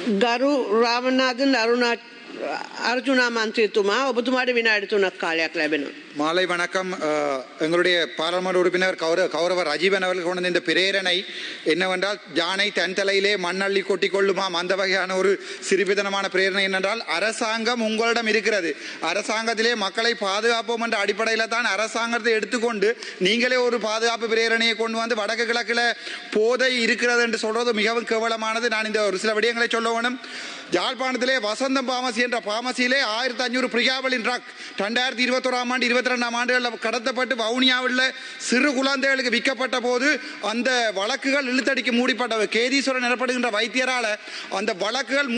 ගරු රාමනාදන් அர்ஜுனா மந்திரித்துமா ஒபத்துமாடு வினாடி துணක් காலයක් ලැබෙනවා. மாலை வணக்கம். எங்களுடைய பாராளுமன்ற உறுப்பினர் கௌரவ ரஜீவன் அவர்கள் கொண்ட இந்த பிரேரணை என்னவென்றால், யானை தன் தலையிலே மண்ணள்ளி கொட்டி கொள்ளுமாம் அந்த வகையான ஒரு சிறுபிதனமான பிரேரணை. என்னென்றால், அரசாங்கம் உங்களிடம் இருக்கிறது, அரசாங்கத்திலே மக்களை பாதுகாப்போம் என்ற அடிப்படையில் தான் அரசாங்கத்தை எடுத்துக்கொண்டு நீங்களே ஒரு பாதுகாப்பு பிரேரணையை கொண்டு வந்து வடக்கு கிழக்கில் போதை இருக்கிறது என்று சொல்றது மிகவும் கேவலமானது. நான் இந்த ஒரு சில விடயங்களை சொல்ல வேணும். யாழ்ப்பாணத்திலே வசந்தம் பாமசி என்ற பாமசியிலே 1500 பிரியாவலின் ட்ரக் 2021ஆம் ஆண்டு 22ஆம் ஆண்டுகளில் கடத்தப்பட்டு வவுனியாவில் சிறு குழந்தைகளுக்கு விற்கப்பட்ட போது அந்த வழக்குகள் இழுத்தடிக்கு மூடிப்பட்டது. கேதீஸ்வரன் எனப்படுகின்ற வைத்தியரால் அந்த வழக்குகள்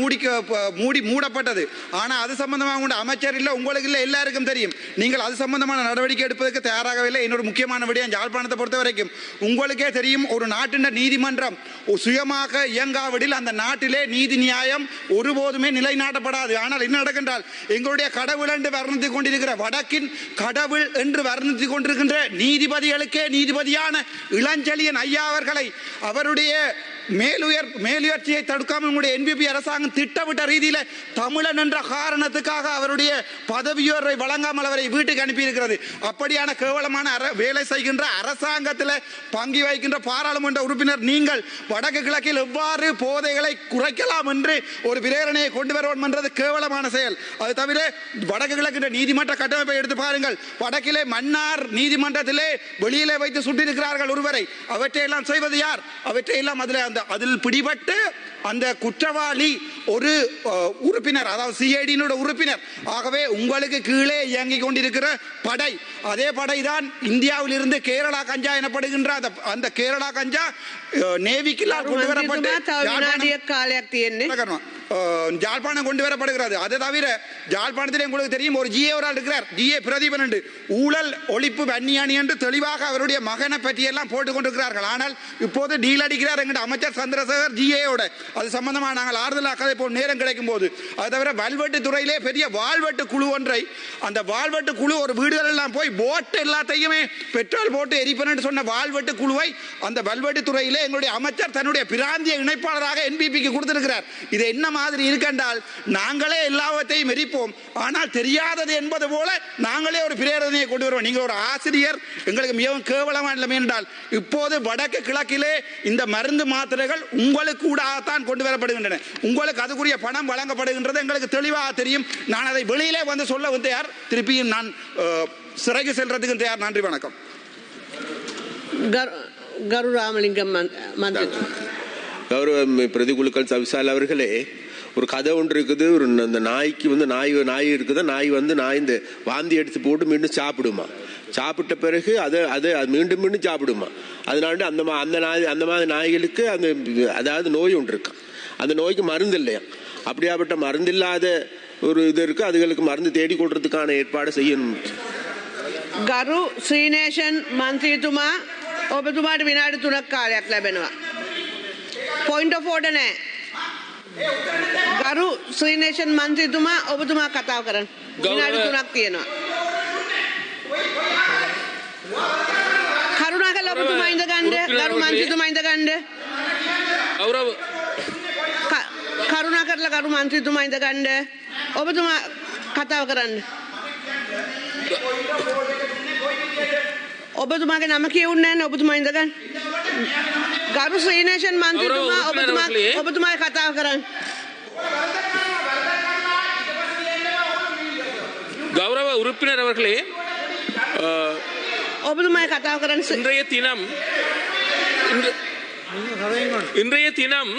மூடப்பட்டது. ஆனால் அது சம்பந்தமாக உள்ள அமைச்சர் இல்லை, உங்களுக்கு இல்லை, எல்லாருக்கும் தெரியும். நீங்கள் அது சம்பந்தமான நடவடிக்கை எடுப்பதற்கு தயாராகவில்லை. இன்னொரு முக்கியமான விடயம், யாழ்ப்பாணத்தை பொறுத்த வரைக்கும் உங்களுக்கே தெரியும், ஒரு நாட்டின் நீதிமன்றம் சுயமாக இயங்காவிடில் அந்த நாட்டிலே நீதி நியாயம் ஒருபோதுமே நிலைநாட்டப்படாது. ஆனால் என்ன நடக்கின்றால், எங்களுடைய கடவுள் என்று வர்ணித்துக் கொண்டிருக்கிற வடக்கின் கடவுள் என்று வர்ணித்துக் கொண்டிருக்கின்ற நீதிபதிகளுக்கே நீதிபதியான இளஞ்செழியன் ஐயா அவர்களை அவருடைய மேலுயர்ச்சியை தடுக்காமல் உங்களுடைய NPP அரசாங்கம் திட்டமிட்ட ரீதியில் தமிழன் என்ற காரணத்துக்காக அவருடைய பதவியோரை வழங்காமல் அவரை வீட்டுக்கு அனுப்பியிருக்கிறது. அப்படியான கேவலமான வேலை செய்கின்ற அரசாங்கத்தில் பங்கு வகிக்கின்ற பாராளுமன்ற உறுப்பினர் நீங்கள் வடக்கு கிழக்கில் எவ்வாறு போதைகளை குறைக்கலாம் என்று ஒரு பிரேரணையை கொண்டு வருவோம் என்றது கேவலமான செயல். அது தவிர வடக்கு கிழக்கின்ற நீதிமன்ற கட்டமைப்பை எடுத்து பாருங்கள். வடக்கிலே மன்னார் நீதிமன்றத்திலே வெளியிலே வைத்து சுட்டிருக்கிறார்கள் ஒருவரை. அவற்றையெல்லாம் செய்வது யார்? அவற்றையெல்லாம் அதில் பிடிபட்டு அந்த குற்றவாளி ஒரு உறுப்பினர், அதாவது CID உறுப்பினர். ஆகவே உங்களுக்கு கீழே இயங்கிக் கொண்டிருக்கிற படை, அதே படை தான் இந்தியாவில் இருந்து கேரளா கஞ்சா எனப்படுகின்ற அந்த கேரளா கஞ்சா நேவிக்குள்ளால் கொண்டு வரப்பட்டு ஜாழ்ப்பாணம் கொண்டு வரப்படுகிறது. அதை தவிர ஜாழ்ப்பாணத்திலே உங்களுக்கு தெரியும், ஒரு GA ஒரு ஆள் இருக்கிறார், GA பிரதீபன் என்று, ஊழல் ஒழிப்பு வன்னியானி என்று தெளிவாக அவருடைய மகனை பற்றியெல்லாம் போட்டுக் கொண்டிருக்கிறார்கள். ஆனால் இப்போது டீல் அடிக்கிறார் என்கிற அமைச்சர் சந்திரசேகர் GA-யோட. அது சம்பந்தமாக நாங்கள் ஆறுதலாக கதை போல் நேரம் கிடைக்கும் போது. அது தவிர வல்வெட்டு துறையிலே பெரிய வாழ்வெட்டு குழு ஒன்றை, அந்த வாழ்வெட்டு குழு ஒரு வீடுகள் எல்லாம் போய் போட்டு எல்லாத்தையுமே பெட்ரோல் போட்டு எரிப்பேன் சொன்ன வாழ்வெட்டு குழுவை அந்த வல்வெட்டு துறையிலே எங்களுடைய அமைச்சர் தன்னுடைய பிராந்திய இணைப்பாளராக NPPக்கு கொடுத்திருக்கிறார். இது என்ன மாதிரி இருக்கின்றால், நாங்களே எல்லாவற்றையும் எரிப்போம், ஆனால் தெரியாதது என்பது போல நாங்களே ஒரு பிரேரணையை கொண்டு வருவோம். நீங்கள் ஒரு ஆசிரியர், எங்களுக்கு மிகவும் கேவலமான நிலைமை என்றால், இப்போது வடக்கு கிழக்கிலே இந்த மருந்து மாத்திரைகள் உங்களுக்கு கூடத்தான் கொண்டு வரப்படுகின்றன. உங்களுக்கு அதுக்குரிய பணம் வழங்கப்படுகின்றது எங்களுக்கு தெளிவாக தெரியும். நான் அதை வெளியிலே வந்து சொல்ல வந்து யார், திருப்பியும் நான் சிறைக்கு செல்றதுக்கு தயார். நன்றி, வணக்கம். கரு ராமலிங்கம் மந்திரி. கௌரவ பிரதிகுழுக்கள் சவிசால் அவர்களே, ஒரு கதை ஒன்று இருக்குது. ஒரு அந்த நாய்க்கு வந்து நாய் இருக்குது. நாய் வந்து இந்த வாந்தி எடுத்து போட்டு மீண்டும் சாப்பிடுமா. சாப்பிட்ட பிறகு அதை மீண்டும் மீண்டும் சாப்பிடுமா. அதனால அந்த மாதிரி நாய்களுக்கு அதாவது நோய் ஒன்று இருக்கு. அந்த நோய்க்கு மருந்து இல்லையா. அப்படியாப்பட்ட மருந்து இல்லாத ஒரு இது இருக்கு. அதுகளுக்கு மருந்து தேடி கொடுறதுக்கான ஏற்பாடு செய்யணும். ගරු ශ්‍රීනේෂන් මන්ත්‍රීතුමා ඔබතුමාට විනාඩි 3ක් කාලයක් ලැබෙනවා. පොයින්ට් ඔෆ් ඕඩර් නැහැ. ගරු ශ්‍රීනේෂන් මන්ත්‍රීතුමා ඔබතුමා කතාව කරන්න. විනාඩි 3ක් තියෙනවා. කරුණාකරලා ඔබතුමා ඉඳ ගන්න. ගරු මන්ත්‍රීතුමා ඉඳ ගන්න. කරුණාකරලා ගරු මන්ත්‍රීතුමා ඉඳ ගන්න. ඔබතුමා කතාව කරන්න. ඔබතුමාගේ නම කියවුන්නේ නැහැ. ඔබතුමා ඉඳ ගන්න. ගරු ශ්‍රීනේෂන් මන්ත්‍රීතුමා ඔබතුමා කතාව කරන්න. கௌரவ உறுப்பினர் அவர்களே, ඔබතුමා කතාව කරන්න. இன்றைய தினம்